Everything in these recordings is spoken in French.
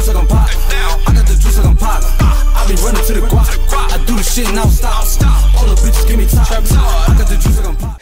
juice like I'm pop. I got the juice like I'm pop. I be running to the guap. I do the shit now stop. All the bitches give me top. I got the juice like I'm pop.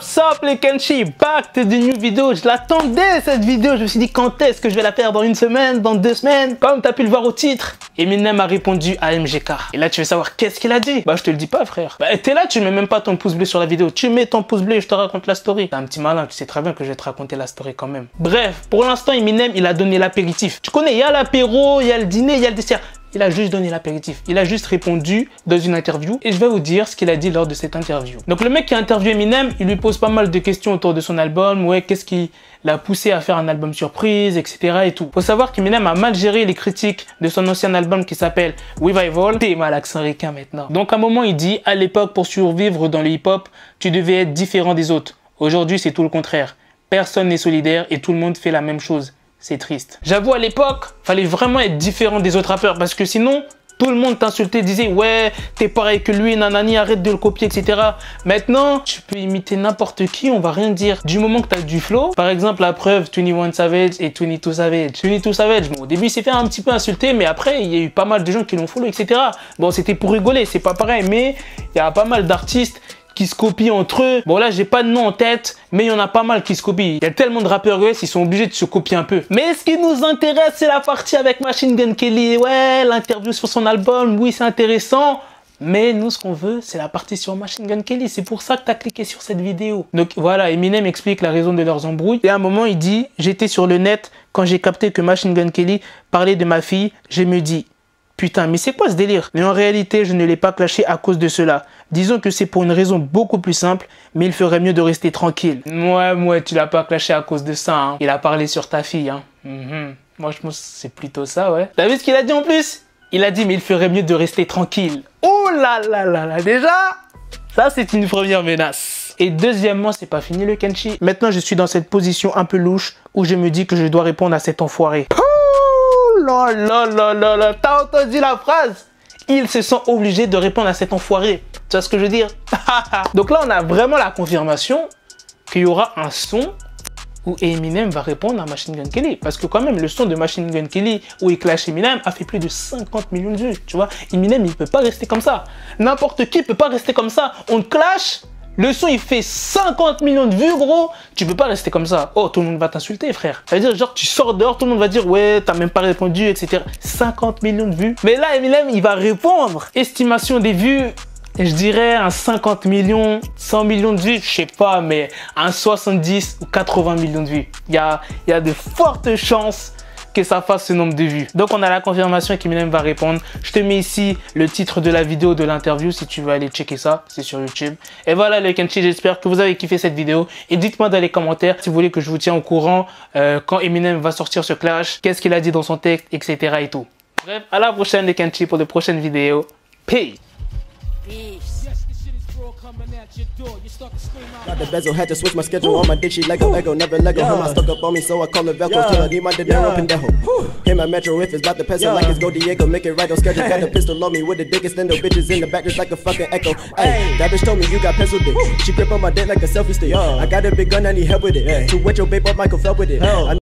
Sup les Kenshi, back to the new vidéo. Je l'attendais cette vidéo, je me suis dit quand est-ce que je vais la faire, dans une semaine, dans 2 semaines. Comme t'as pu le voir au titre, Eminem a répondu à MGK. Et là tu veux savoir qu'est-ce qu'il a dit? Bah je te le dis pas frère. Bah t'es là, tu mets même pas ton pouce bleu sur la vidéo. Tu mets ton pouce bleu et je te raconte la story. T'es un petit malin, tu sais très bien que je vais te raconter la story quand même. Bref, pour l'instant Eminem il a donné l'apéritif. Tu connais, il y a l'apéro, il y a le dîner, il y a le dessert. Il a juste donné l'apéritif. Il a juste répondu dans une interview et je vais vous dire ce qu'il a dit lors de cette interview. Donc le mec qui a interviewé Eminem, il lui pose pas mal de questions autour de son album. Ouais, qu'est-ce qui l'a poussé à faire un album surprise, etc. et tout. Faut savoir qu'Eminem a mal géré les critiques de son ancien album qui s'appelle Revival. T'es mal accent ricain maintenant. Donc à un moment il dit, à l'époque pour survivre dans le hip-hop, tu devais être différent des autres. Aujourd'hui c'est tout le contraire. Personne n'est solidaire et tout le monde fait la même chose. C'est triste. J'avoue, à l'époque, fallait vraiment être différent des autres rappeurs parce que sinon, tout le monde t'insultait, disait ouais, t'es pareil que lui, nanani, arrête de le copier, etc. Maintenant, tu peux imiter n'importe qui, on va rien dire. Du moment que t'as du flow, par exemple, la preuve, 21 Savage et 22 Savage. 22 Savage, bon, au début, il s'est fait un petit peu insulter, mais après, il y a eu pas mal de gens qui l'ont follow, etc. Bon, c'était pour rigoler, c'est pas pareil, mais il y a pas mal d'artistes qui se copient entre eux. Bon là j'ai pas de nom en tête, mais il y en a pas mal qui se copient. Il y a tellement de rappeurs US, ils sont obligés de se copier un peu. Mais ce qui nous intéresse, c'est la partie avec Machine Gun Kelly. Ouais, l'interview sur son album, oui c'est intéressant. Mais nous ce qu'on veut, c'est la partie sur Machine Gun Kelly. C'est pour ça que tu as cliqué sur cette vidéo. Donc voilà, Eminem explique la raison de leurs embrouilles. Et à un moment il dit, j'étais sur le net, quand j'ai capté que Machine Gun Kelly parlait de ma fille, je me dis, putain, mais c'est quoi ce délire? Mais en réalité, je ne l'ai pas clashé à cause de cela. Disons que c'est pour une raison beaucoup plus simple, mais il ferait mieux de rester tranquille. Ouais, tu l'as pas clashé à cause de ça, hein. Il a parlé sur ta fille, hein. Moi, je pense que c'est plutôt ça, ouais. T'as vu ce qu'il a dit en plus? Il a dit, mais il ferait mieux de rester tranquille. Oh là là là là, déjà, ça c'est une première menace. Et deuxièmement, c'est pas fini le Kenshi. Maintenant, je suis dans cette position un peu louche où je me dis que je dois répondre à cet enfoiré. Là, t'as entendu la phrase? Ils se sont obligés de répondre à cet enfoiré. Tu vois ce que je veux dire? Donc là, on a vraiment la confirmation qu'il y aura un son où Eminem va répondre à Machine Gun Kelly. Parce que quand même, le son de Machine Gun Kelly où il clash Eminem a fait plus de 50 millions de vues. Tu vois, Eminem, il peut pas rester comme ça. N'importe qui peut pas rester comme ça. On clash. Le son il fait 50 millions de vues gros, tu peux pas rester comme ça. Oh, tout le monde va t'insulter frère. Ça veut dire genre tu sors dehors, tout le monde va dire ouais t'as même pas répondu etc. 50 millions de vues. Mais là Eminem il va répondre. Estimation des vues, je dirais un 50 millions, 100 millions de vues, je sais pas, mais un 70 ou 80 millions de vues. Il y a de fortes chances que ça fasse ce nombre de vues. Donc on a la confirmation qu'Eminem va répondre. Je te mets ici le titre de la vidéo de l'interview si tu veux aller checker ça, c'est sur YouTube. Et voilà les Kenshi, j'espère que vous avez kiffé cette vidéo et dites-moi dans les commentaires si vous voulez que je vous tienne au courant quand Eminem va sortir ce clash, qu'est-ce qu'il a dit dans son texte, etc. et tout. Bref, à la prochaine les Kenshi pour de prochaines vidéos. Peace. Got the bezel, had to switch my schedule on my dick, she Lego, never Lego. Her stuck up on me, so I call her Velcro. Till I need my dinero pendejo. Hit my metro if it's about to peso like it's Go Diego. Make it right on schedule. Got a pistol on me with the dick extendo. Bitches in the back just like a fucking echo. Ay, that bitch told me you got pencil dick. She grip on my dick like a selfie stick. I got a big gun, I need help with it. To wet your babe up, Michael fell with it.